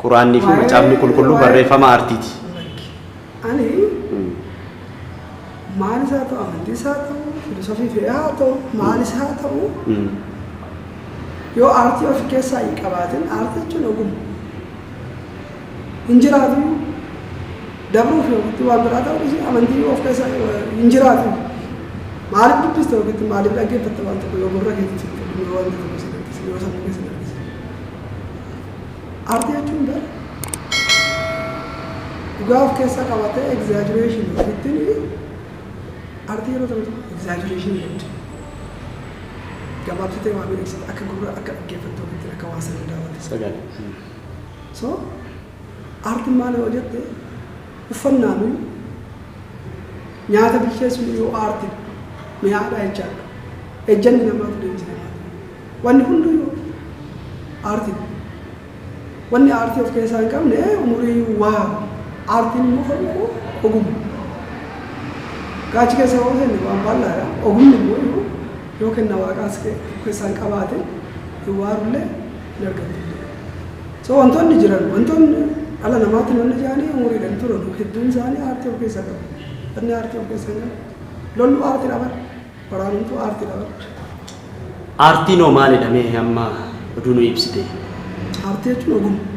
Quraanni fi macaafni qulqulluu barreeffama artiiti. Ani maal isaa ta'u amantii isaa ta'u filosofii fi haa ta'u maal isaa ta'u yoo aartii of keessaa hin qabaatin aartii jechuun ogummaa hin jiraatu dabruuf yookiin waan biraa ta'u amantii of keessaa hin jiraatu maaliif dubbiste yookiin maaliif dhaggeeffatte waan tokko yoo gurra keessatti yoo waan tokko keessatti yoo sammuu keessatti aartii jechuun bara dhugaa of keessaa qabatee exaggeration yookiin artii yeroo ta'u exaggeration jedhu gabaabsitee waan beeksisa akka gurra akka dhaggeeffattu yookiin akka waan sana daawwatu so artiin maal yoo jette uffannaan nyaata bilcheessuun yoo aartii mi'aadha jechaadha ejjanni namaatu deemsi namaatu wanni hunduu aartii wanni aartii of keessaa hin qabne umurii waa aartiin immoo fayyadu ogummaa gaachi keessa yoo ta'e waan bal'aadha ogumni immoo yoo kenna waaqaas keessaan qabaate waarullee hin argatu so wantoonni jiran wantoonni ala namaatti wanni jaanii umuriidhaan turan hedduun isaanii aartii of keessaa qabu wanni aartii of keessaa qabu lollu aartii dhaban waraanumtu aartii dhaban aartiin hoo maalidha mee amma oduu nu ibsite aartii jechuun ogummaa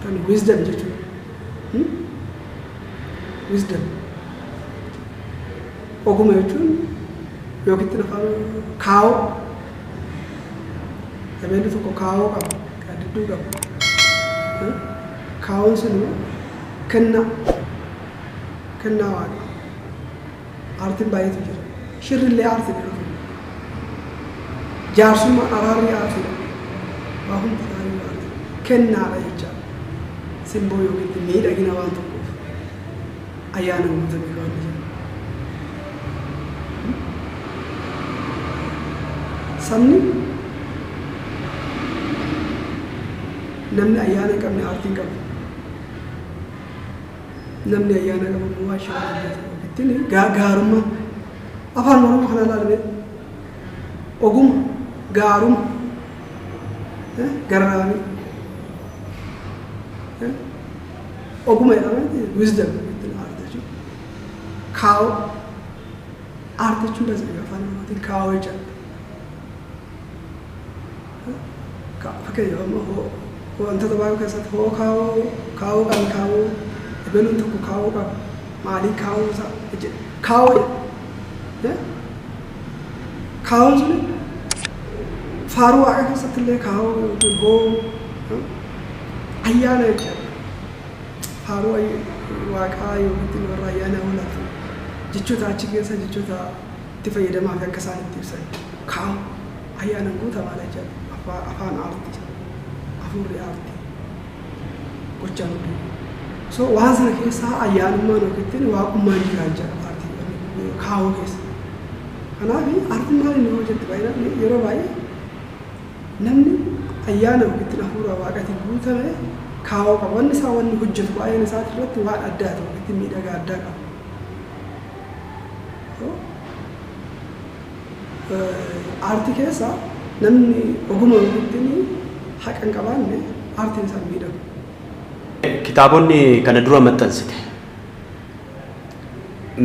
kan wisdom jechuudha wisdom ogummaa jechuun yookiin afaan kaa'oo tabeelli tokko kaa'oo qaba kan didduu qaba kaa'oon sun kennaa waaqa aartiin baay'eetu jira shirrillee aartii dha jaarsummaa araarri aartii waa hundi isaanii aartii kennaadha jecha simboo yookiin miidhagina waan tokkoof ayyaana guutamee waan jira sabni namni ayyaana hin qabne aartii hin qabu namni ayyaana qabu waa shawaa ittiin gaarummaa afaan oromoo kana ilaalle ogummaa gaarummaa garraamii ogummaa jedhamanii wisdom ittiin aartii jechuudha kaa'oo aartii jechuun dasa afaan oromootiin kaa'oo jechuudha fakkeenyaaf wantoota baay'ee keessatti hoo kaa'oo kan kaa'oo ebeluun tokko kaa'oo qaba maalii kaa'oo isaa jedhe kaa'oo kaa'oon sun faaruu waaqa keessatti illee kaa'oo yookiin hoo ayyaana jechuudha faaruu waaqaa yookiin warra ayyaana oolatu jechoota achi keessa jechoota itti fayyadamaa fi akka isaan itti ibsan kaa'oo ayyaana guutamaa jechuudha afaan aartii afurri aartii gochaan hunduu so waan sana keessaa ayyaanummaan yookiin waaqummaan jiraachaa aartii kaa'oo keessa kanaaf aartiin maal inni hojjetti baay'inaan yeroo baay'ee namni ayyaana yookiin hafuura waaqatiin guutame kaa'oo qaba wanni isaa wanni hojjetu baay'een isaati irratti waan addaa ta'u yookiin miidhagaa addaa qaba aartii keessaa namni ogummaa yookiin haqa hin qabaanne aartiin isaa miidhagu. Kitaabonni kana dura maxxansite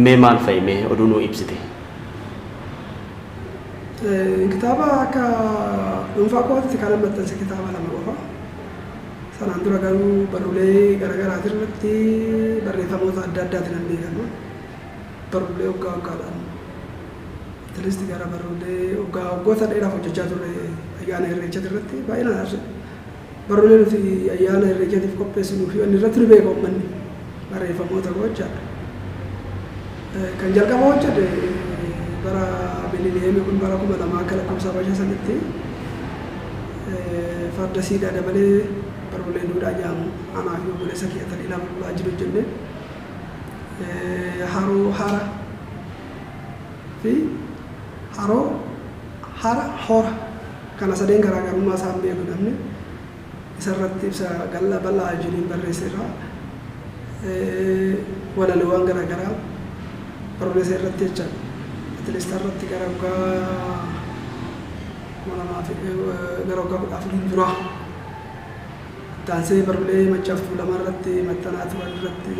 mee maal fa'i mee oduu nu ibsite? Kitaaba akka dhuunfaa kootti kan maxxanse kitaaba lama qofa. Sanaan dura garuu barruulee garaagaraa irratti barreeffamoota adda addaatiin beekamu. Barruulee waggaa waggaadhaan atleast gara barruulee waggoota dheeraaf hojjechaa turre ayyaana irreechaa irratti baay'inaan aarse. Barruulee nuti ayyaana irreechaatiif qopheessinuu fi wanni irratti nu beeka uummanni barreeffamoota gochaadha. Kan jalqaba hojjete bara miliyeemii kun bara 2000 akka lakkoofsa Habashaa sanitti farda siidaa dabalee barruulee duudhaa jedhamu anaa fi obboleessa kiyya ta'anii lama bulaa jiru jennee haroo hara fi haroo hara hora kana sadeen garaagarummaa isaan beeku namni isarratti ibsa galla bal'aa jiruun barreesseerra walaleewwan garaagaraa barreessa irratti jecha atleast irratti gara waggaa 10 dura Taansee barulee machaaftuu lamarratti maxxanaa turan irratti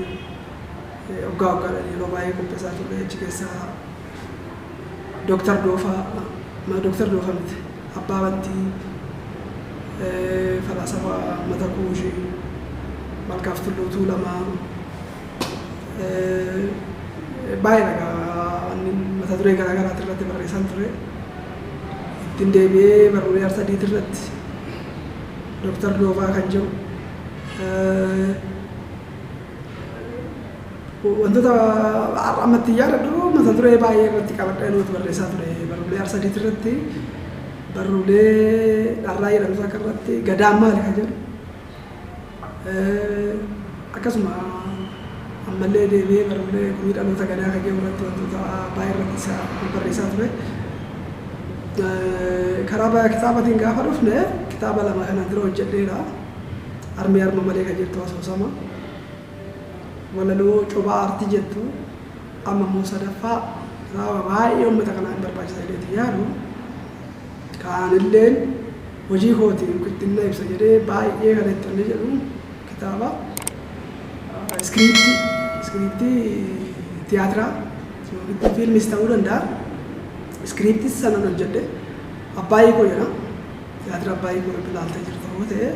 waggaa waggaadhaan yeroo baay'ee qopheessaa ture achi keessaa Dooktar Doofaa miti Abbaa Bantii falaasama Mata Kuushii Malkaaf Tulluu Tuulamaa baay'eedha mata duree garaa garaati irratti barreessan ture ittiin deebi'ee barulee Arsadiit irratti Dooktar Doofaa kan jedhu wantoota ammatti yaadadhu mata duree baay'ee irratti qabadhee nuti barreessaa ture barulee Arsadiit irratti barulee dharraa jedhamtu akka irratti gadaan maali kan jedhu akkasuma ammallee deebi'ee barulee gumii dhaloota gadaa kan jedhu irratti wantoota baay'ee irratti barreessaa ture. Karaa kitaabatiin gaafa dhufne kitaaba lama kana dura hojjedheera. Armee Arma Malee kan jettu asoosama. Walaloo Cobaa Aartii jettu amma immoo sadaffaa kitaaba baay'ee uummata kanaan barbaachisaa jedheeti yaadu. Kaanilleen hojii kootiin ittiin ibsa jedhee baay'ee kan itti inni jedhu kitaaba iskiriiptii tiyaatiraa fiilmis ta'uu danda'a. Iskiriiptii sana hojjedhe Abbaayii koo jedha. Tiyaatira Abbaayii koo ilaaltee jirtu yoo ta'e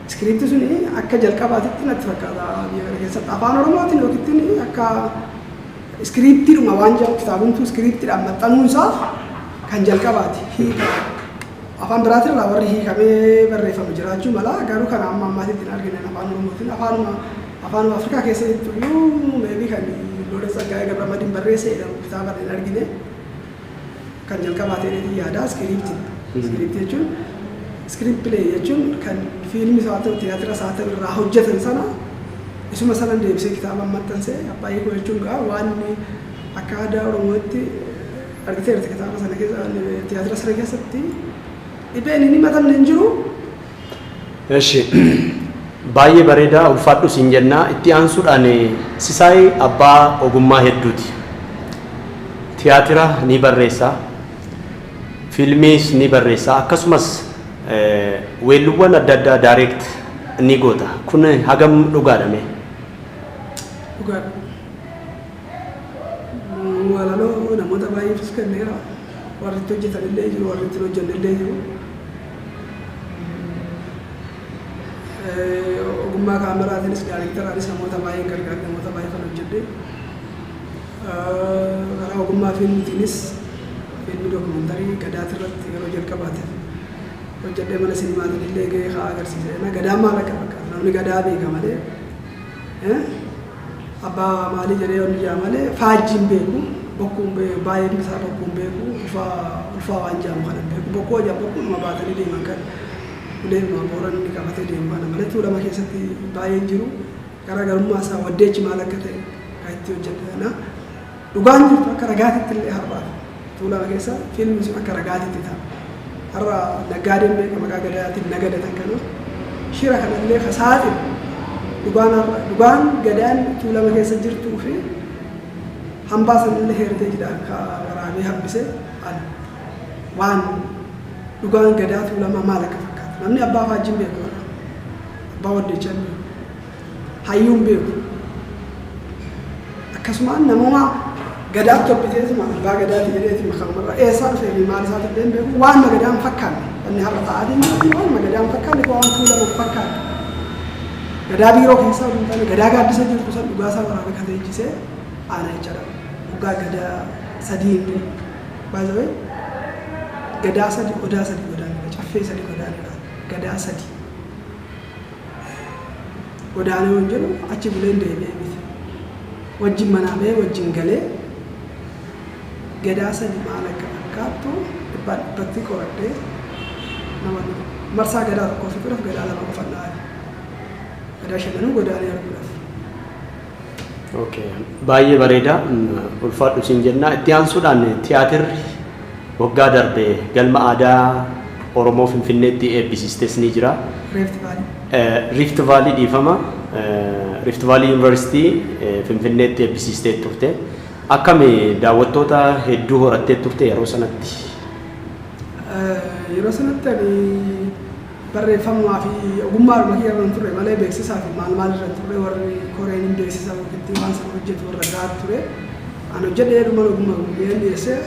iskiriiptii suni akka jalqabaatitti natti fakkaata biyya kana keessatti afaan Oromootiin yookiin akka iskiriiptiidhuma waan jedhu kitaabumtuu iskiriiptiidhaan maxxanuunsaa kan jalqabaati. Afaan biraatirraa warri hiikamee barreeffamu jiraachuu mala garuu kan amma ammaatitti hin argine afaan Oromootiin afaanuma Afrikaa keessatti iyyuu meebii kan Looreet Tsaggaayee Gabramadiin barreesse jedhamu kitaaba hin argine. Kan jalqabaatee yaada iskiriiptii jechuun iskiriiptilee jechuun kan fiilmis haa ta'u tiyaatira haa ta'u irraa hojjetan sana isuma sana deebisee kitaaba maxxansee Abbaayii koo jechuun gaa waan akka aadaa Oromootti argiteerti kitaaba sana keessa tiyaatira sana keessatti dhibeen inni maxxanne hin jiru. Eshi baay'ee bareedaa ulfaadhu siin jennaa itti aansuudhaan Sisaay abbaa ogummaa hedduuti. Tiyaatira ni barreessa. Filmiis ni barreessa akkasumas weelluuwwan adda addaa direct ni goota kun hagam dhugaadhame dhugaadha walaloo namoota baay'eefis kenneera warri itti hojjetan illee jiru warri itti hojjennu illee jiru ogummaa kaameraatiinis daayirektaraanis namoota baay'ee gargaara namoota baay'ee kan hojjedhe karaa ogummaa fiilmiitiinis fiilmii dookumentarii Gadaati irratti yeroo jalqabaate hojjedhee mana sinimaatiin illee gahee haa agarsiise. Gadaan maal akka fakkaatu namni gadaa beeka malee abbaa maalii jedhee onni jaa malee faajjiin beeku bokkuun baay'een isaa bokkuun beeku ulfaa waan jaamu kanan beeku bokkuu hojjaa bokkuunuma baatanii deeman kan uleema booran inni qabatee deemu kana malee tuulama keessatti baay'een jiru garaagarummaa isaa waddeechi maal akka ta'e kan itti hojjedhe. Dhugaan jirtu akka ragaatitti illee harbaatu. Tuulama keessa fiilmi sun akka ragaatitti ta'a. Har'a naggaadeen beeka maqaa gadaatiin nagadatan kanu shira kanallee kasaatiin dhugaan gadaan tuulama keessa jirtuu fi hambaa sanillee heertee jira akka waraabee hambisee waan dhugaan gadaa tuulama maal akka fakkaatu. Namni abbaa faajjiin beeku abbaa waddeechaan beeku hayyuun beeku akkasumaan namuma gadaaf tobbiteetuma abbaa gadaati jedheeti makamarra eessaa dhufee maal isaa ta'een beeku waan gadaan fakkaanne wanni har'a ta'aatiin waan gadaan fakkaanne waan tuulama fakkaanne gadaa biiroo keessaa waliin taane gadaa gaaddisa jirtu san dhugaasaa waraabee katee ijjisee aanaa jechaadha dhugaa gadaa sadii hin baay'ee gadaa sadii odaa sadii godaanidha caffee sadii godaanidha gadaa sadii godaanee waan jedhu achi buleen deebi'ee miti wajjin manaamee wajjin galee gadaa sadii maal akka fakkaattu dhibbatti qoradhee nama marsaa gadaa tokkoo fixuudhaaf gadaa lama qofannaa gadaa shananuu godaanee arguudhaaf. Okay. Baay'ee bareeda ulfaadhu siin jennaa itti aansuudhaan tiyaatirri waggaa darbe galma aadaa Oromoo Finfinneetti eebbisiistes ni jira. Rift Valley dhiifama. Rift Valley University Finfinneetti eebbisiistee turte. Akkami daawwattoota hedduu horattee turte yeroo sanatti? Yeroo sanatti ani barreeffamaa fi ogummaadhuma kiyya irra ture malee beeksisaa fi maal irra ture warri koreen hin beeksisa yookiin waan sana hojjetu warra gahaa ture. Ani hojjedhee dhuma ogummaa gubbeen dhiyeessee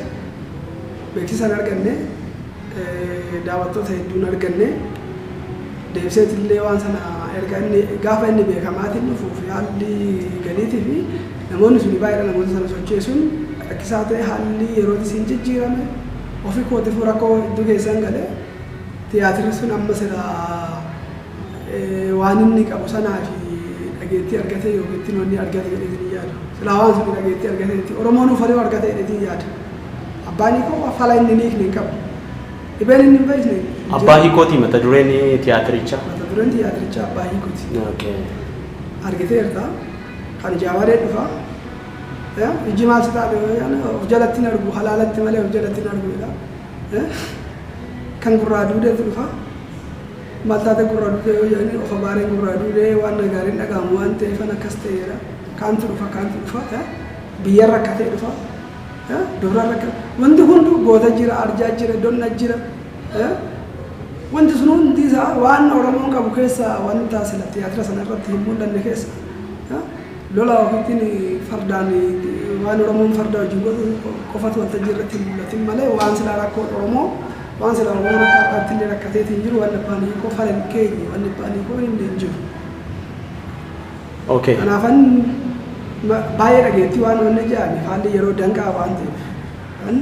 beeksisa hin arganne daawwattoota hedduun arganne deebiseetillee waan sana erga inni gaafa inni beekamaatiin dhufuuf haalli galiitii fi namoonni suni baay'ee namoota sana socheessuun rakkisaa ta'e haalli yeroo isiin jijjiirame ofii kootiif rakkoo hedduu keessan galee tiyaatirri sun amma sila waan inni qabu sanaa fi dhageettii argate yookiin wanni argate jedheetiin yaada. Silaa waan sun dhageettii argateetti Oromoon uffallee argate jedheetiin yaada. Abbaan hiikoo fala inni ni hin qabu. Dhibeen inni hin baay'isne. Abbaa hiikooti mata dureen tiyaatirichaa. Mata dureen tiyaatirichaa abbaa hiikooti. Argiteerta kan jaawaree dhufa. Ijji maal taate of jalatti hin argu halaalatti malee of jalatti hin arguudha. Kan gurraa duudeetu dhufa. Maal taate gurraa duudee yoo jedhanii of abaareen gurraa duudee waan nagaariin dhagahamu waan ta'eef akkas ta'eera. Kaantu dhufa biyya rakkatee dhufa. Dubra rakkate wanti hundi goota jira arjaa jira donna jira. Wanti sun hundi isaa waan Oromoon qabu keessa wanta sila tiyaatira sana irratti hin mul'anne keessa. Lola ofiitiin fardaan waan Oromoon farda wajjin godhu qofatu wanta jirratti hin mul'atin malee waan sila rakkoo Oromoo waan sila Oromoon akka akkaatti illee rakkateetiin jiru waan abbaan hiikoo falan keenya waan abbaan hiikoo hin jiru. Kanaafan baay'ee dhageettii waan wanni jedhame haalli yeroo danqaa waan ta'eef kan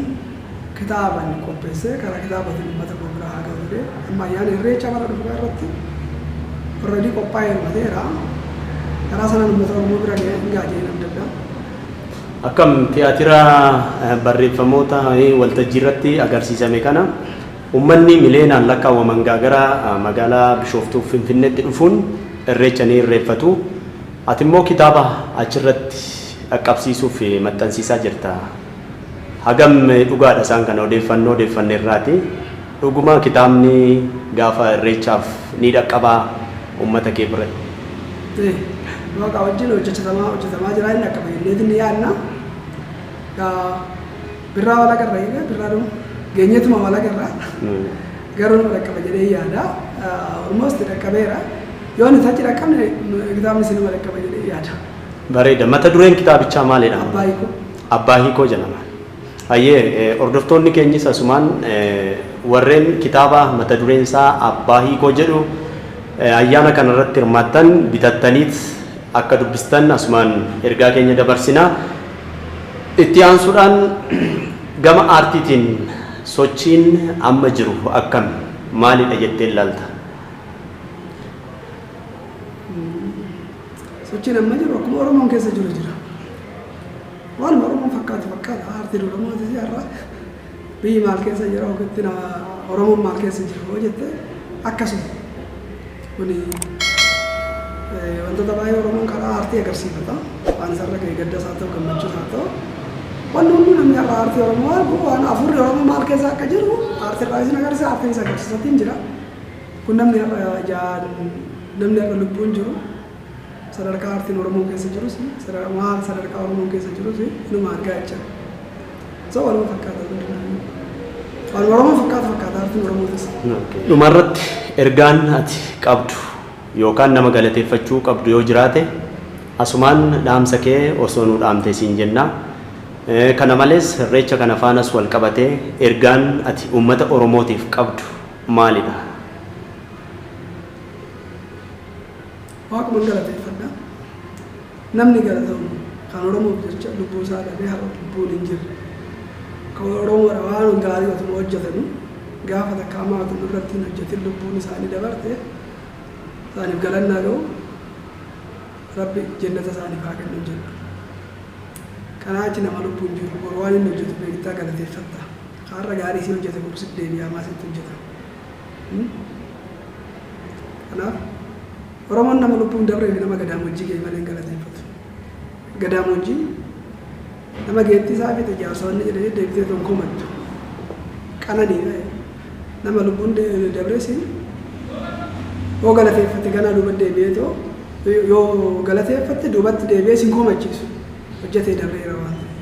kitaaban qopheessee karaa kitaabatiin uummata gurguraa haa gahuudhee amma ayyaana irreecha bara dhufu irratti already qophaa'ee hirmateera karaa sanaan uummata Oromoo bira gaajee adda addaa. Akkam tiyaatira barreeffamoota waltajjii irratti agarsiisame kana uummanni mileenaan lakkaawwaman gara magaalaa Bishooftuu Finfinneetti dhufuun irreecha ni irreeffatu. Ati immoo kitaaba achirratti qaqqabsiisuuf maxxansiisaa jirta. Hagam dhugaadha isaan kana odeeffannee irraati. Dhuguma kitaabni gaafa irreechaaf ni dhaqqabaa uummata kee biratti. Waaqa wajjin hojjetamaa jira inni dhaqqaba jennee ni yaadna. Birraa wala garra birraa geenyeetuma wala garra. Garuu dhaqqaba jedhee yaada. Almost dhaqqabeera. Yoon isa jira qabne kitaabni sinima dhaqqaba jedhee yaada. Bareeda. Mata dureen kitaabichaa maalidha? Abbaa hiikoo. Abbaa hiikoo jedhama. Ayyee hordoftoonni keenyis asumaan warreen kitaaba mata dureen isaa abbaa hiikoo jedhu ayyaana kanarratti hirmaattan bitattaniit akka dubbistan asumaan ergaa keenya dabarsinaa. Itti aansuudhaan gama aartiitiin sochiin amma jiru akkam maalidha jettee ilaalta? Sochiin amma jiru akkuma Oromoon keessa jiru jira. Waan Oromoon fakkaatu aartiin Oromooti irraa biyyi maal keessa jira yookiin Oromoon maal keessa jira yoo jette akkasuma kuni wantoota baay'ee Oromoon karaa aartii agarsiifata. Waan isarra gahee gaddas haa ta'u gammachuus haa ta'u wanni hundi namni irraa aartii Oromoo argu waan afurri Oromoo maal keessa akka jiru aartii irraa isin agarsiisa aartiin isa agarsiisatiin jira. Kun namni irra lubbuun jiru. Sadarkaa aartiin Oromoo keessa jirus sadarkaa Oromoo keessa jirus inuma argaa jecha. Waluma fakkaata waan Oromoo fakkaata aartiin Oromootis. Dhumarratti ergaan ati qabdu yookaan nama galateeffachuu qabdu yoo jiraate asumaan dhaamsa kee osoo nu dhaamte siin jenna. Kana malees irreecha kana faanas wal qabatee ergaan ati uummata Oromootiif qabdu maalidha? Waaquma galateeffadha. Namni galatamu kan Oromoof jecha lubbuu isaa dhabee har'a lubbuun hin jirre. Kan Oromoodha waan gaarii otuma hojjetanu gaafa takka hamaa otuma irratti hin hojjetin lubbuun isaanii dabarte isaaniif galannaa ga'u Rabbi jannata isaaniif haa kennu jenna. Kanaa achi nama lubbuun jiru boru waan inni hojjetu beektaa galateeffatta. Har'a gaarii isii hojjete gursi deebi'aa maasitti hojjeta. Kanaaf Oromoon nama lubbuun dabree fi nama gadaamoojjii ga'e malee hin galateeffatu. Gadaamoojjii nama geettii isaa fi jaarsoonni jedhanii deebitee tonkomattu. Qananiidha. Nama lubbuun dabrees yoo galateeffate ganaa duuba deebi'ee yoo galateeffate duubatti deebi'ee sin komachiisu hojjetee dabreera waan ta'eef.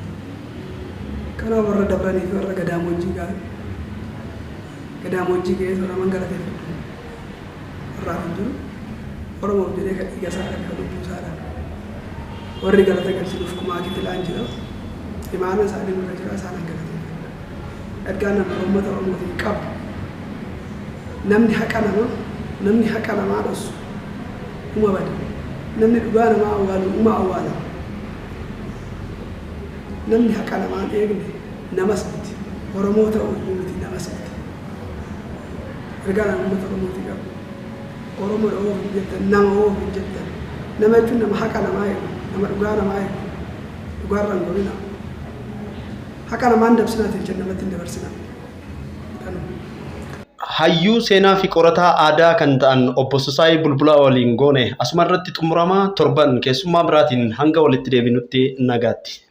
Kanaaf warra dabranii fi warra gadaamoojjii ga'e nama galateeffatu. irraa kan jiru Oromoof jedhee kan dhiiga isaa kan lubbuu isaadhaan warri galata galchuuf kumaa kitilaan jira imaana isaanii irra jira isaan hangalatee ergaa nama uummata Oromootiin qabu namni haqa namaa dhoosu uma bada namni dhugaa namaa awwaalu uma awwaala namni haqa namaa eegne namas miti Oromoo ta'uu miti namas miti ergaa nama uummata Oromootiin qabu Oromoo dhoof hin jettan nama oof hin jettan nama jechuun nama haqa namaa eegu nama dhugaa namaa eegu dhugaarra hin gorina haqa namaan dabsinaatiin jenna namatti hin dabarsina. Hayyuu seenaa fi qorataa aadaa kan ta'an obbo Sisaay Bulbulaa waliin goone asumarratti xumurama torban keessummaa biraatiin hanga walitti deebinutti nagaatti.